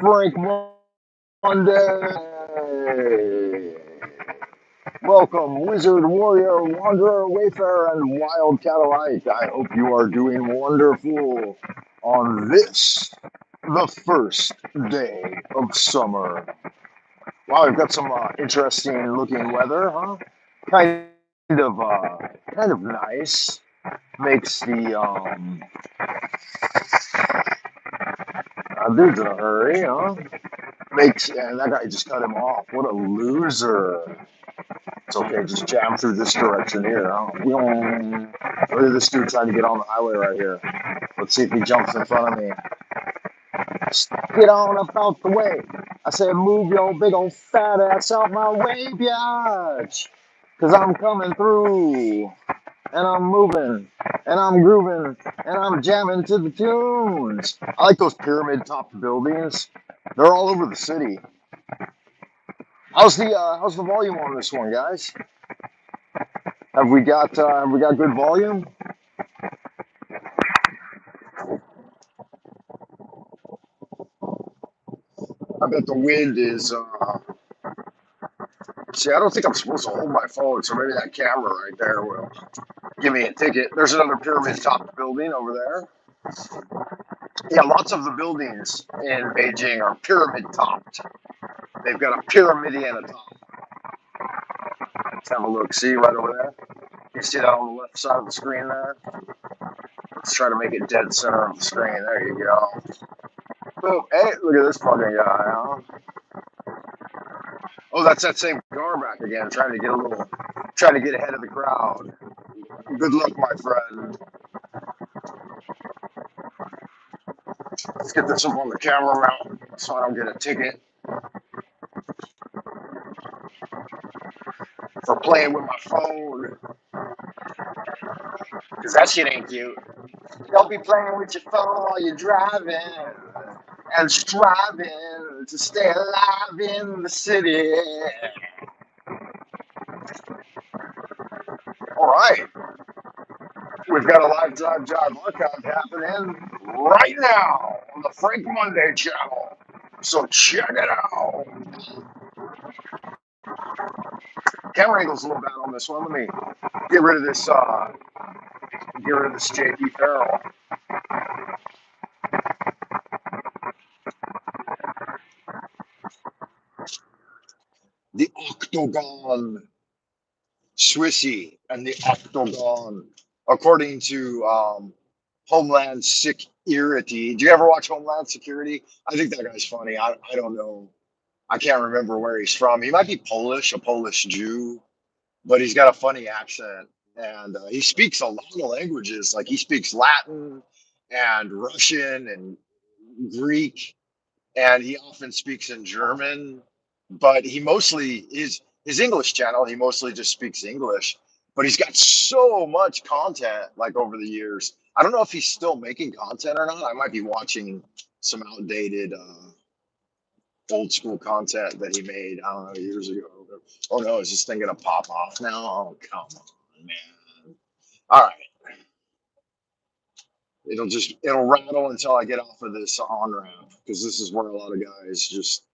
Frank Monday. Welcome, wizard, warrior, wanderer, wayfarer, and wildcat alike. I hope you are doing wonderful on this, the first day of summer. Wow, we've got some interesting looking weather, huh? Kind of nice. Makes the dude's in a hurry, huh? And that guy just cut him off. What a loser. It's okay, just jam through this direction here. Huh? Look at this dude trying to get on the highway right here. Let's see if he jumps in front of me. Get on about the way. I said, move your big old fat ass out my way, biatch. Cause I'm coming through. And I'm moving. And I'm grooving. And I'm jamming to the tunes. I like those pyramid topped buildings. They're all over the city. How's the volume on this one, guys? Have we got good volume? I bet the wind is. See, I don't think I'm supposed to hold my phone, so maybe that camera right there will give me a ticket. There's another pyramid topped building over there. Yeah, lots of the buildings in Beijing are pyramid topped. They've got a pyramidian top. Let's have a look. See right over there? You see that on the left side of the screen there? Let's try to make it dead center of the screen. There you go. Boom. Hey, look at this fucking guy, huh? Oh, that's that same car back again, trying to get ahead of the crowd. Good luck, my friend. Let's get this up on the camera mount so I don't get a ticket for playing with my phone. Because that shit ain't cute. Don't be playing with your phone while you're driving and striving to stay alive in the city. All right, we've got a live drive jive archive happening right now on the Frank Monday channel. So check it out. Camera angle's a little bad on this one. Let me get rid of this. Get rid of this JP Farrell. The Octagon Swissy and the Octagon, according to Homeland Security. Do you ever watch Homeland Security? I think that guy's funny. I don't know. I can't remember where he's from. He might be Polish, a Polish Jew, but he's got a funny accent. And he speaks a lot of languages. Like he speaks Latin and Russian and Greek, and he often speaks in German. But he mostly his English channel. He mostly just speaks English. But he's got so much content like over the years. I don't know if he's still making content or not. I might be watching some outdated, old school content that he made. I don't know, years ago. Oh no, is this thing gonna pop off now? Oh come on, man! All right, it'll rattle until I get off of this on ramp because this is where a lot of guys just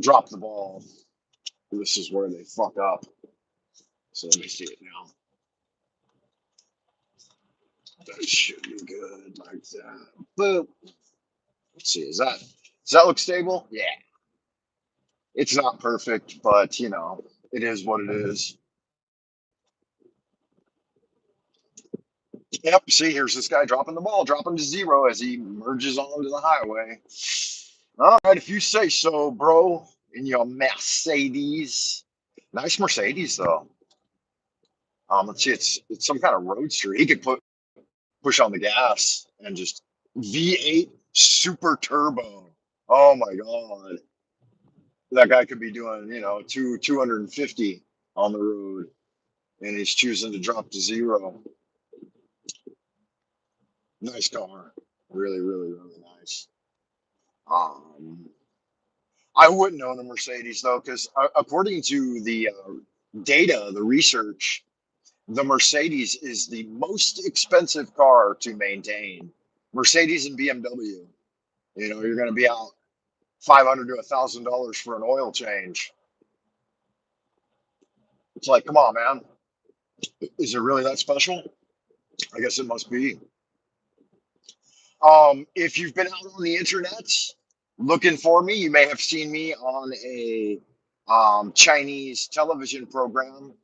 drop the ball. This is where they fuck up. So let me see it now. That should be good like that. Boop. Let's see. Does that look stable? Yeah. It's not perfect, but it is what it is. Yep. See, here's this guy dropping the ball, dropping to zero as he merges onto the highway. All right, if you say so, bro. In your Mercedes. Nice Mercedes, though. Let's see. It's some kind of roadster. He could push on the gas and just V8 super turbo. Oh my god, that guy could be doing 250 on the road, and he's choosing to drop to zero. Nice car, really, really, really nice. Um, I wouldn't own a Mercedes though, because according to the data, the research, the Mercedes is the most expensive car to maintain. Mercedes and BMW. You're going to be out. $500 to $1,000 for an oil change. It's like, come on, man. Is it really that special? I guess it must be. If you've been out on the internet looking for me, you may have seen me on a Chinese television program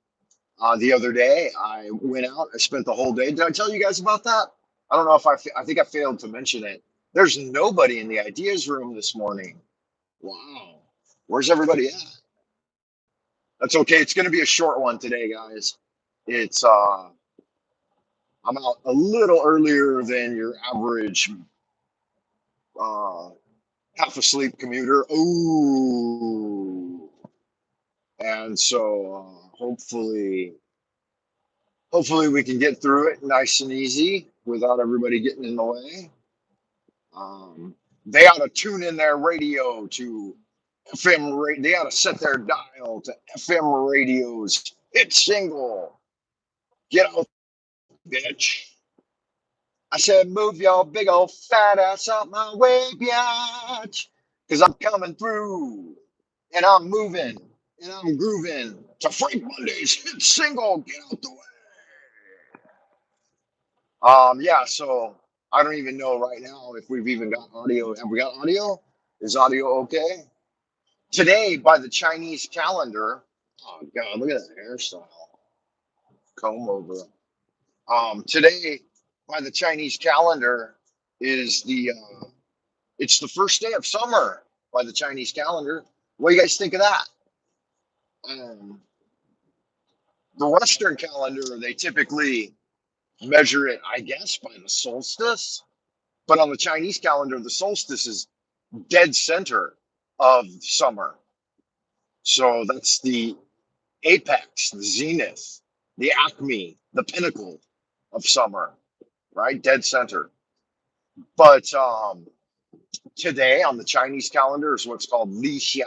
the other day. I went out, I spent the whole day. Did I tell you guys about that? I don't know if I think I failed to mention it. There's nobody in the ideas room this morning. Wow. Where's everybody at? That's okay. It's going to be a short one today, guys. It's I'm out a little earlier than your average uh, half asleep commuter. Ooh. And so hopefully we can get through it nice and easy without everybody getting in the way. They ought to tune in their radio to FM radio. They ought to set their dial to FM radios. Hit single. Get out, bitch. I said, move your big old fat ass out my way, bitch. Because I'm coming through. And I'm moving. And I'm grooving. To Frank Monday's hit single. Get out the way. Yeah, so I don't even know right now if we've even got audio. Have we got audio? Is audio okay? Today, by the Chinese calendar, oh God, look at that hairstyle. Comb over. Today, by the Chinese calendar, is it's the first day of summer by the Chinese calendar. What do you guys think of that? Um, the Western calendar, they typically measure it, I guess, by the solstice. But on the Chinese calendar, the solstice is dead center of summer. So that's the apex, the zenith, the acme, the pinnacle of summer, right? Dead center. But today on the Chinese calendar is what's called Li Xia.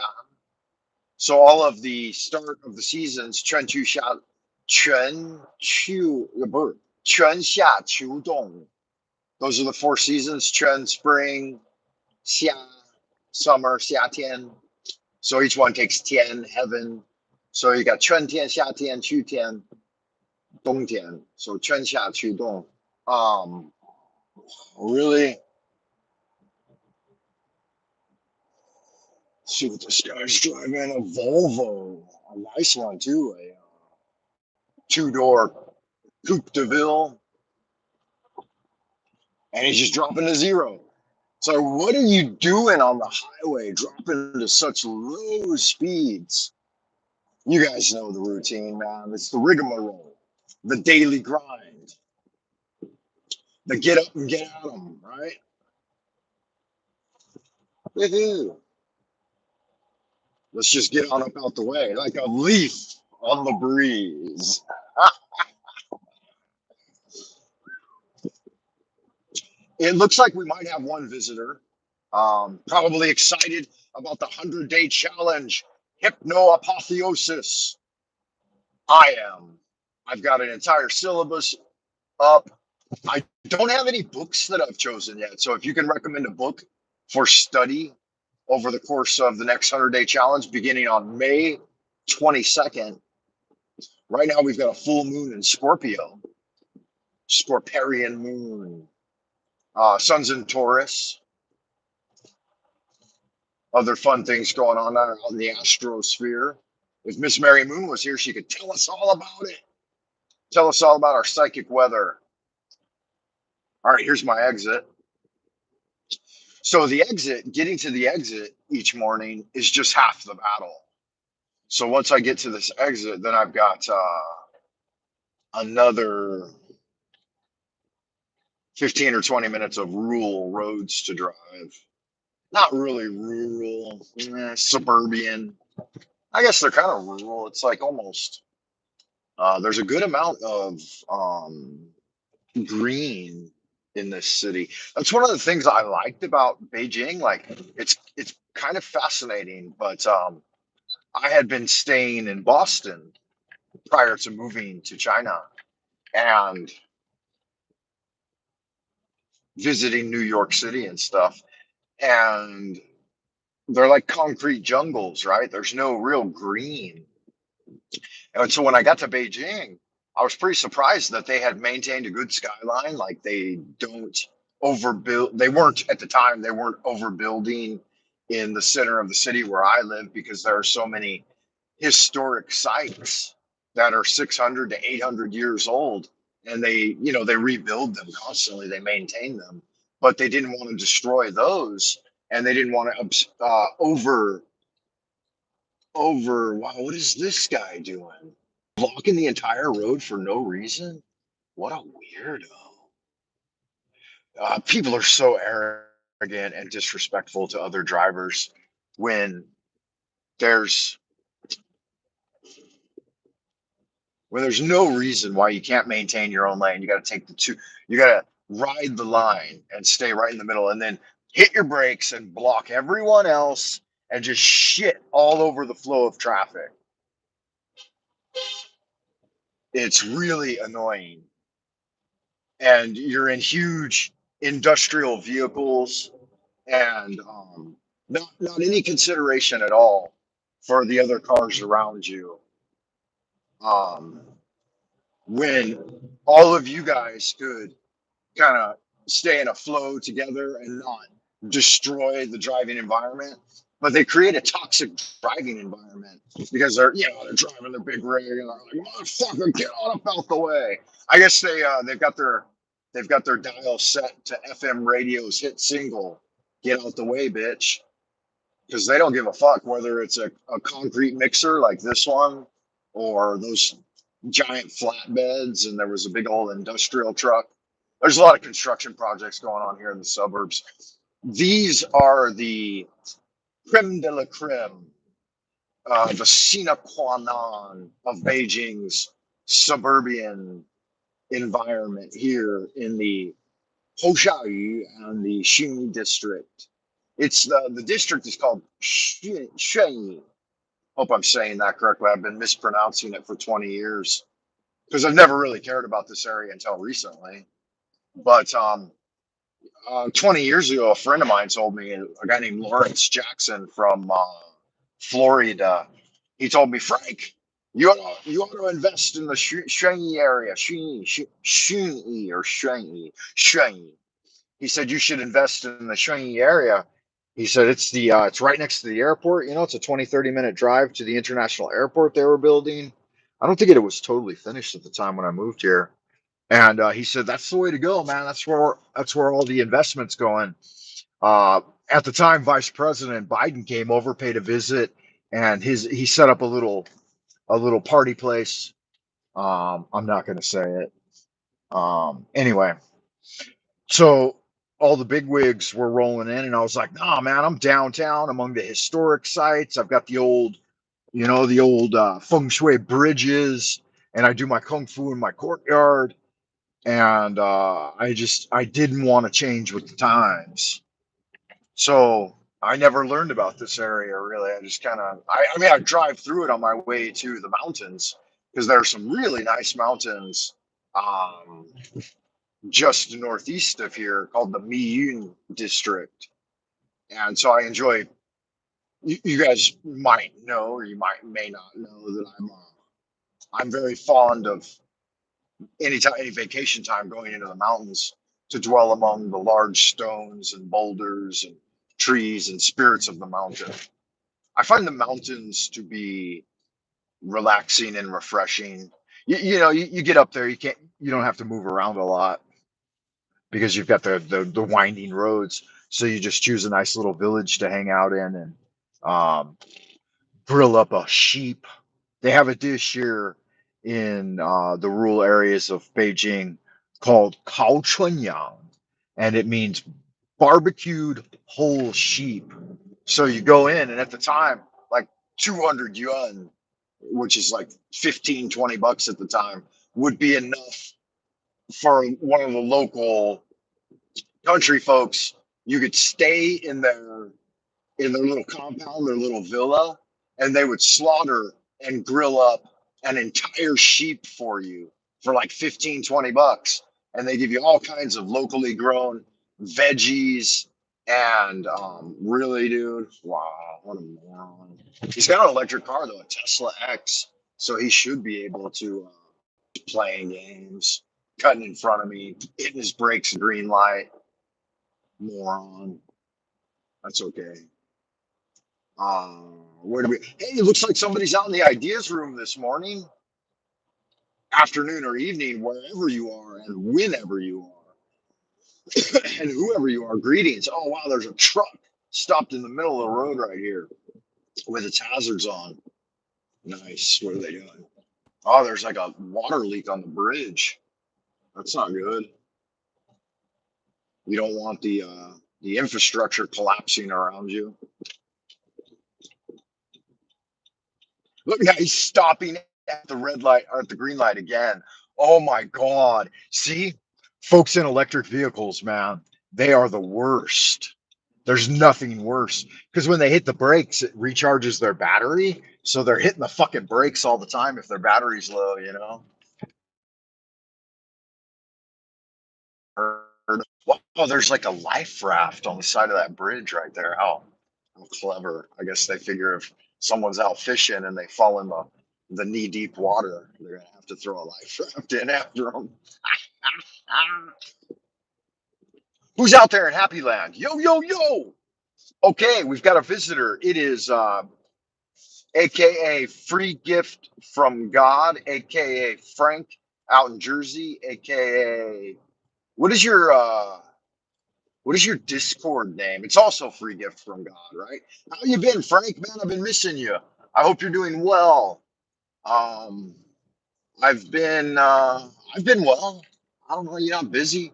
So all of the start of the seasons, Chen Chu Xia, Chen Chu, Chen Xia Qiu Dong. Those are the four seasons: Chen, spring; Xia, summer; Xia Tian. So each one takes Tian, heaven. So you got Chen Tian, Xia Tian, Qu Tian, Dong Tian. So Chen Xia Qiu Dong. Um, really? See what this guy's driving, a Volvo, a nice one too, a two-door Coupe de Ville, and he's just dropping to zero. So what are you doing on the highway, dropping to such low speeds? You guys know the routine, man. It's the rigmarole, the daily grind, the get up and get at 'em, right? Woohoo. Let's just get on up out the way, like a leaf on the breeze. It looks like we might have one visitor. Probably excited about the 100-day challenge, hypno apotheosis. I am. I've got an entire syllabus up. I don't have any books that I've chosen yet. So if you can recommend a book for study over the course of the next 100-day challenge, beginning on May 22nd. Right now, we've got a full moon in Scorpio, Scorpion moon, sun's in Taurus, other fun things going on out in the astrosphere. If Miss Mary Moon was here, she could tell us all about it. Tell us all about our psychic weather. All right, here's my exit. So the exit, getting to the exit each morning is just half the battle. So once I get to this exit, then I've got another 15 or 20 minutes of rural roads to drive. Not really rural, suburban. I guess they're kind of rural. It's like almost, there's a good amount of green in this city. That's one of the things I liked about Beijing. Like it's kind of fascinating, but I had been staying in Boston prior to moving to China and visiting New York City and stuff. And they're like concrete jungles, right? There's no real green. And so when I got to Beijing, I was pretty surprised that they had maintained a good skyline. Like they don't overbuild. They weren't at the time. They weren't overbuilding in the center of the city where I live because there are so many historic sites that are 600 to 800 years old, and they rebuild them constantly. They maintain them, but they didn't want to destroy those, and they didn't want to wow, what is this guy doing? Blocking the entire road for no reason? What a weirdo. People are so arrogant and disrespectful to other drivers when there's there's no reason why you can't maintain your own lane. You got to take the two, you got to ride the line and stay right in the middle and then hit your brakes and block everyone else and just shit all over the flow of traffic. It's really annoying. And you're in huge industrial vehicles and not any consideration at all for the other cars around you. Um, when all of you guys could kind of stay in a flow together and not destroy the driving environment. But they create a toxic driving environment because they're driving their big rig and they're like, motherfucker, get on up out the way. I guess they've got their dial set to FM radio's hit single, get out the way, bitch. Because they don't give a fuck whether it's a concrete mixer like this one or those giant flatbeds and there was a big old industrial truck. There's a lot of construction projects going on here in the suburbs. These are the creme de la creme, the sine qua non of Beijing's suburban environment here in the Houshaoyu and the Xinyi district. It's the district is called Shenyi. Hope I'm saying that correctly. I've been mispronouncing it for 20 years because I've never really cared about this area until recently. But 20 years ago, a friend of mine told me, a guy named Lawrence Jackson from Florida, he told me, Frank, you ought to invest in the Shenyi area, Shenyi or Shenyi. He said you should invest in the Shenyi area. He said it's right next to the airport. It's a 20-30 minute drive to the international airport they were building. I don't think it was totally finished at the time when I moved here. And he said that's the way to go, man. That's where all the investments going. At the time, Vice President Biden came over, paid a visit, and he set up a little party place. I'm not going to say it. Anyway, so all the big wigs were rolling in, and I was like, "Nah, man, I'm downtown among the historic sites. I've got the old feng shui bridges, and I do my kung fu in my courtyard." And I didn't want to change with the times, so I never learned about this area really. I just kind of I mean I drive through it on my way to the mountains because there are some really nice mountains um, just northeast of here called the Miyun district, and so I enjoy. You guys might know, or you may not know that I'm very fond of any vacation time going into the mountains to dwell among the large stones and boulders and trees and spirits of the mountain. I find the mountains to be relaxing and refreshing. You get up there, you don't have to move around a lot because you've got the winding roads. So you just choose a nice little village to hang out in and um, grill up a sheep. They have a dish here in the rural areas of Beijing called Kao Chunyang, and it means barbecued whole sheep. So you go in, and at the time, like 200 yuan, which is like 15-20 bucks at the time, would be enough for one of the local country folks. You could stay in their little compound, their little villa, and they would slaughter and grill up an entire sheep for you for like 15-20 bucks. And they give you all kinds of locally grown veggies And really, dude, wow, what a moron. He's got an electric car though, a Tesla X, so he should be able to playing games, cutting in front of me, hitting his brakes, green light, moron. That's okay. Uh, where do we? Hey, it looks like somebody's out in the ideas room this morning, afternoon or evening, wherever you are and whenever you are, and whoever you are. Greetings. Oh wow, there's a truck stopped in the middle of the road right here with its hazards on. Nice. What are they doing? Oh, there's like a water leak on the bridge. That's not good. You don't want the infrastructure collapsing around you. Look, yeah, he's stopping at the red light or at the green light again. Oh my God. See, folks in electric vehicles, man, they are the worst. There's nothing worse because when they hit the brakes, it recharges their battery. So they're hitting the fucking brakes all the time if their battery's low, you know? Wow, there's like a life raft on the side of that bridge right there. How clever. I guess they figure if someone's out fishing and they fall in the knee deep water, they're gonna have to throw a life raft in after them. Who's out there in Happy Land? Yo, yo, yo. Okay, we've got a visitor. It is aka Free Gift from God, aka Frank out in Jersey, aka what is your what is your Discord name? It's also Free Gift from God, right? How you been, Frank? Man, I've been missing you. I hope you're doing well. Um, I've been well. I don't know, you know, busy,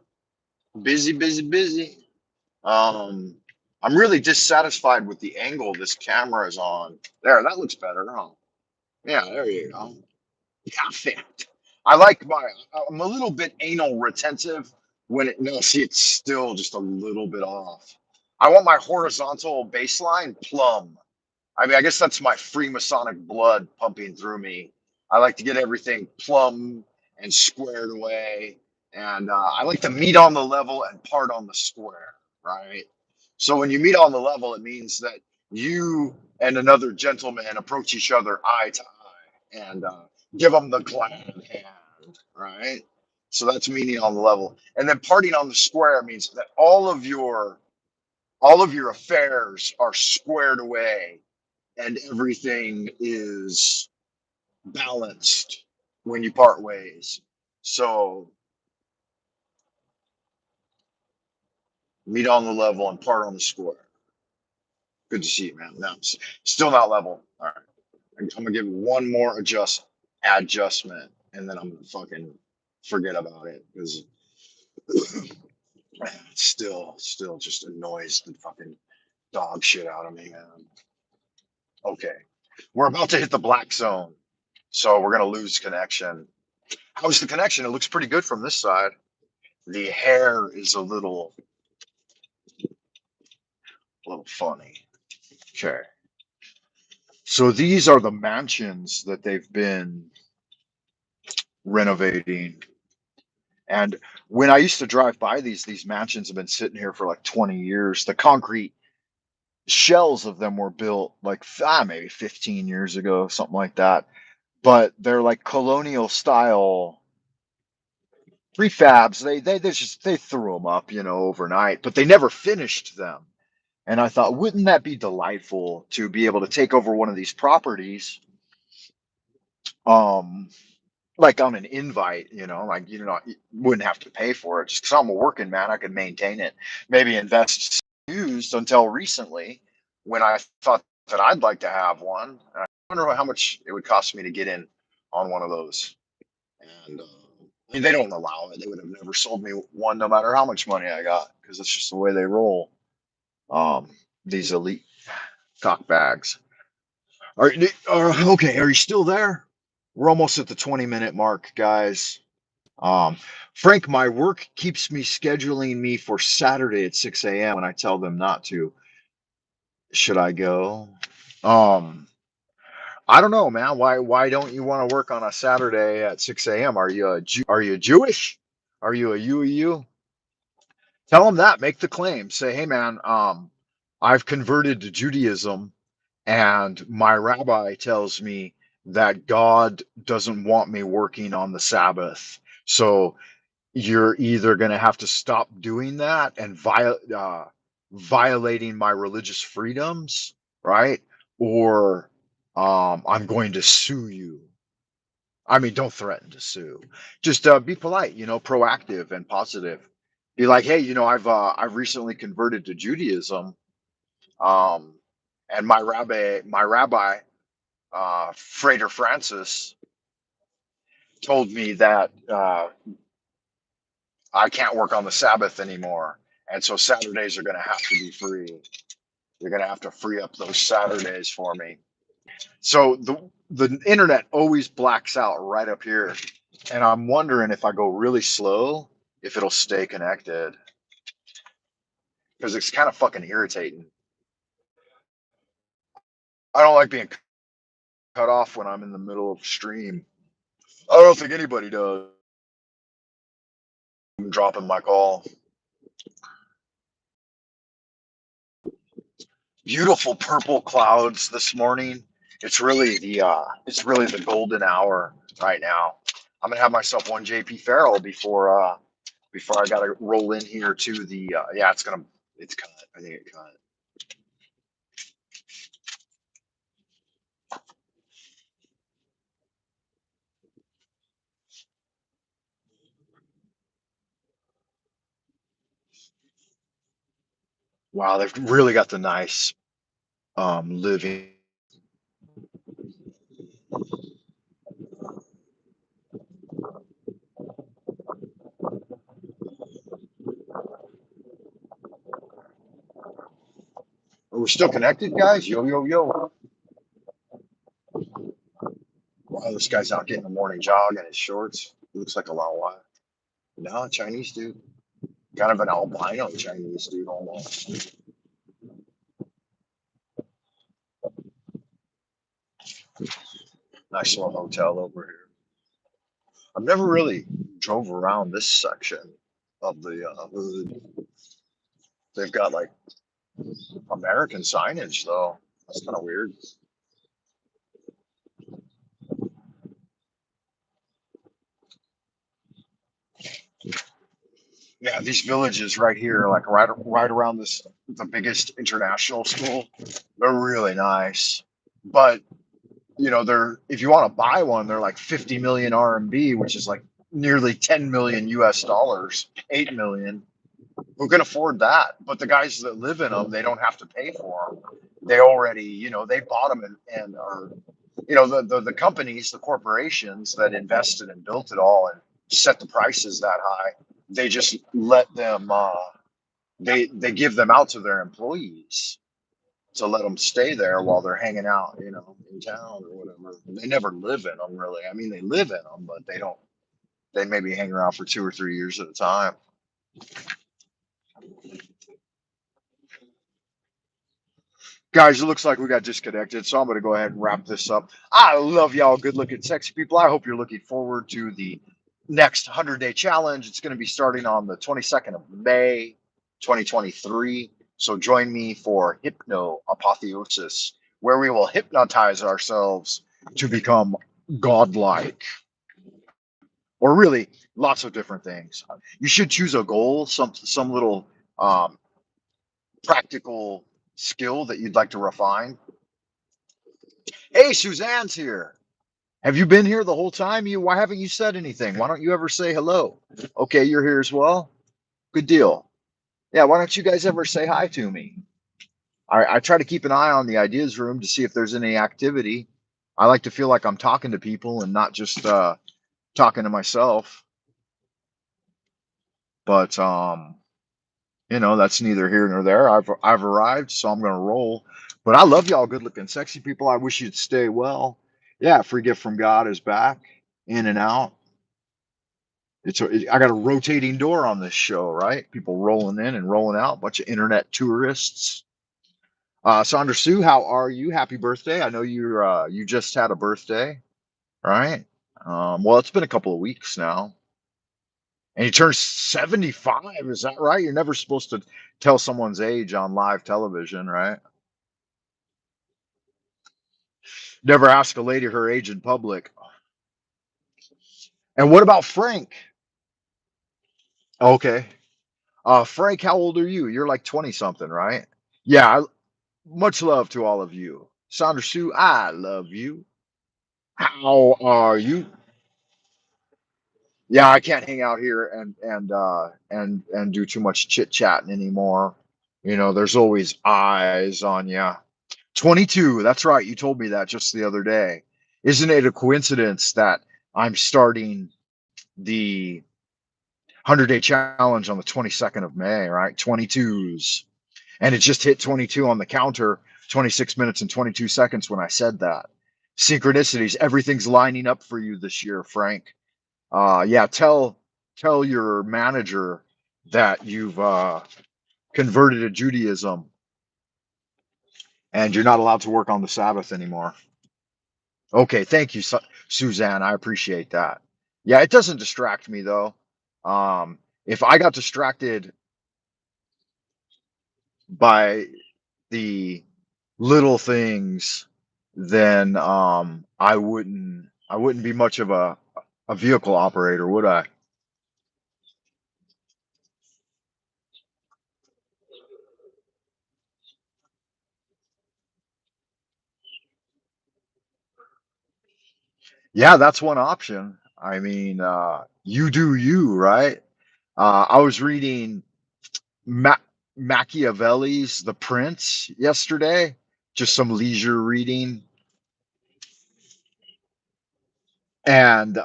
busy, busy, busy. Um, I'm really dissatisfied with the angle this camera is on. There, that looks better, huh? Yeah, there you go. Perfect. I like my. I'm a little bit anal retentive when it. No, see, it's still just a little bit off. I want my horizontal baseline plumb. I mean, I guess that's my Freemasonic blood pumping through me. I like to get everything plumb and squared away, and I like to meet on the level and part on the square. Right. So when you meet on the level, it means that you and another gentleman approach each other eye to eye and give them the glad hand. Right. So that's meeting on the level, and then parting on the square means that all of your affairs are squared away and everything is balanced when you part ways. So meet on the level and part on the square. Good to see you, man. No, still not level. All right, I'm gonna give one more adjustment, and then I'm gonna fucking forget about it because still just annoys the fucking dog shit out of me, man. Okay, we're about to hit the black zone, so we're gonna lose connection. How's the connection? It looks pretty good from this side. The hair is a little funny. Okay. So these are the mansions that they've been renovating. And when I used to drive by these mansions have been sitting here for like 20 years. The concrete shells of them were built like maybe 15 years ago, something like that. But they're like colonial style prefabs. They threw them up, overnight, but they never finished them. And I thought, wouldn't that be delightful to be able to take over one of these properties, um, like on an invite, like you wouldn't have to pay for it. Just because I'm a working man, I could maintain it, maybe invest used until recently when I thought that I'd like to have one. I wonder how much it would cost me to get in on one of those. And I mean, they don't allow it. They would have never sold me one, no matter how much money I got, because it's just the way they roll. Um, these elite cock bags. Okay, are you still there? We're almost at the 20-minute mark, guys. Um, Frank, my work keeps me scheduling me for Saturday at 6 a.m. when I tell them not to. Should I go? Um, I don't know, man. Why don't you want to work on a Saturday at 6 a.m.? Are you Jewish? Are you a you? Tell them that. Make the claim. Say, hey, man, I've converted to Judaism, and my rabbi tells me that God doesn't want me working on the Sabbath. So you're either going to have to stop doing that and violating my religious freedoms, right? Or I'm going to sue you. I mean, don't threaten to sue. Just be polite, proactive and positive. Be like, hey, I've recently converted to Judaism, um, and my rabbi, Frater Francis, told me that I can't work on the Sabbath anymore, and so Saturdays are going to have to be free. You're going to have to free up those Saturdays for me. So the internet always blacks out right up here, and I'm wondering if I go really slow, if it'll stay connected, because it's kind of fucking irritating. I don't like being cut off when I'm in the middle of stream. I don't think anybody does. I'm dropping my call. Beautiful purple clouds this morning. It's really the golden hour right now. I'm gonna have myself one JP Farrell before I gotta roll in here to the yeah, it's cut. I think it cut. Wow, they've really got the nice living. Are we still connected, guys? Yo yo yo. Wow, this guy's out getting a morning jog in his shorts. He looks like a Lao Wai. No, Chinese dude. Kind of an albino Chinese dude almost. Nice little hotel over here. I've never really drove around this section of the hood. They've got like American signage though. That's kind of weird. Yeah, these villages right here, like right around the biggest international school, they're really nice. But they're if you want to buy one, they're like 50 million RMB, which is like nearly 10 million US dollars, 8 million. Who can afford that? But the guys that live in them, they don't have to pay for them. They already, they bought them and are, the companies, the corporations that invested and built it all and set the prices that high, they just let them, they give them out to their employees to let them stay there while they're hanging out, in town or whatever. They never live in them really. I mean, they live in them, but they don't. They maybe hang around for 2 or 3 years at a time. Guys, it looks like we got disconnected, so I'm going to go ahead and wrap this up. I love y'all, good looking, sexy people. I hope you're looking forward to the next 100-day challenge. It's going to be starting on the 22nd of May, 2023. So join me for Hypno Apotheosis, where we will hypnotize ourselves to become godlike, or really lots of different things. You should choose a goal, some little um, practical skill that you'd like to refine. Hey, Suzanne's here. Have you been here the whole time? Why haven't you said anything? Why don't you ever say hello? Okay, you're here as well. Good deal. Yeah, why don't you guys ever say hi to me? I try to keep an eye on the ideas room to see if there's any activity. I like to feel like I'm talking to people and not just talking to myself. But that's neither here nor there. I've arrived, so I'm gonna roll. But I love y'all, good looking, sexy people. I wish you'd stay well. Yeah, free gift from God is back, in and out. I got a rotating door on this show, right? People rolling in and rolling out, bunch of internet tourists. Sandra Sue, how are you? Happy birthday! I know you just had a birthday, right? Well, it's been a couple of weeks now. And he turns 75. Is that right? You're never supposed to tell someone's age on live television, right? Never ask a lady her age in public. And what about Frank? Okay. Frank, how old are you? You're like 20 something, right? Yeah, much love to all of you. Sandra Sue, I love you. How are you? Yeah, I can't hang out here and do too much chit chatting anymore. You know, there's always eyes on you. 22, that's right. You told me that just the other day. Isn't it a coincidence that I'm starting the 100-day challenge on the 22nd of May, right? 22s. And it just hit 22 on the counter, 26 minutes and 22 seconds when I said that. Synchronicities, everything's lining up for you this year, Frank. Yeah, tell your manager that you've converted to Judaism and you're not allowed to work on the Sabbath anymore. Okay, thank you, Suzanne. I appreciate that. Yeah, it doesn't distract me though. If I got distracted by the little things, then I wouldn't be much of a vehicle operator, would I? Yeah, that's one option. I mean, you do you, right? I was reading Ma- Machiavelli's The Prince yesterday, just some leisure reading, and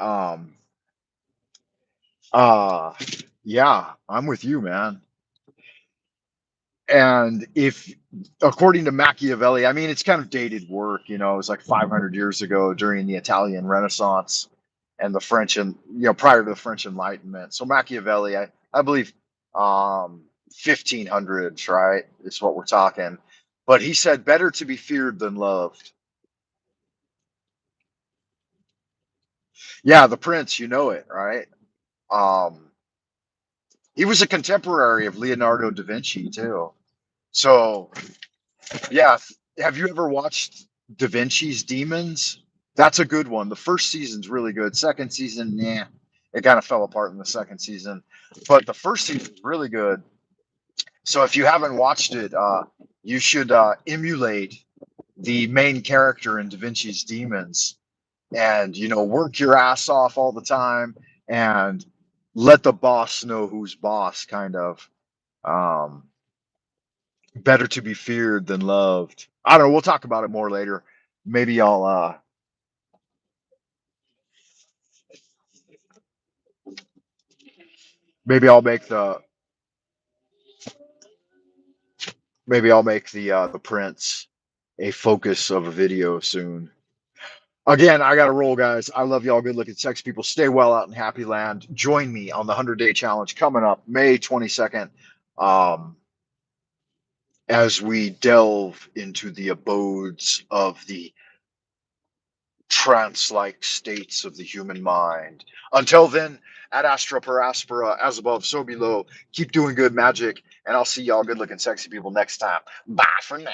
uh, yeah, I'm with you, man. And if, according to Machiavelli, I mean, it's kind of dated work, you know, it was like 500 years ago during the Italian Renaissance and the French, and, you know, prior to the French Enlightenment. So Machiavelli, I believe, 1500s, right, is what we're talking. But he said, better to be feared than loved. Yeah, the Prince, you know it, right? Um, he was a contemporary of Leonardo da Vinci, too. So, yeah, have you ever watched Da Vinci's Demons? That's a good one. The first season's really good. Second season, yeah, it kind of fell apart in the second season, but the first season's really good. So if you haven't watched it, you should emulate the main character in Da Vinci's Demons, and you know, work your ass off all the time, and let the boss know who's boss. Kind of. Um, better to be feared than loved. I don't know. We'll talk about it more later. Maybe maybe I'll make the maybe I'll make the Prince a focus of a video soon. Again, I gotta roll, guys. I love y'all. Good looking sex people. Stay well out in happy land. Join me on the 100-day challenge coming up May 22nd. Um, as we delve into the abodes of the trance-like states of the human mind. Until then, ad astra per aspera, as above, so below. Keep doing good magic, and I'll see y'all good looking sexy people next time. Bye for now.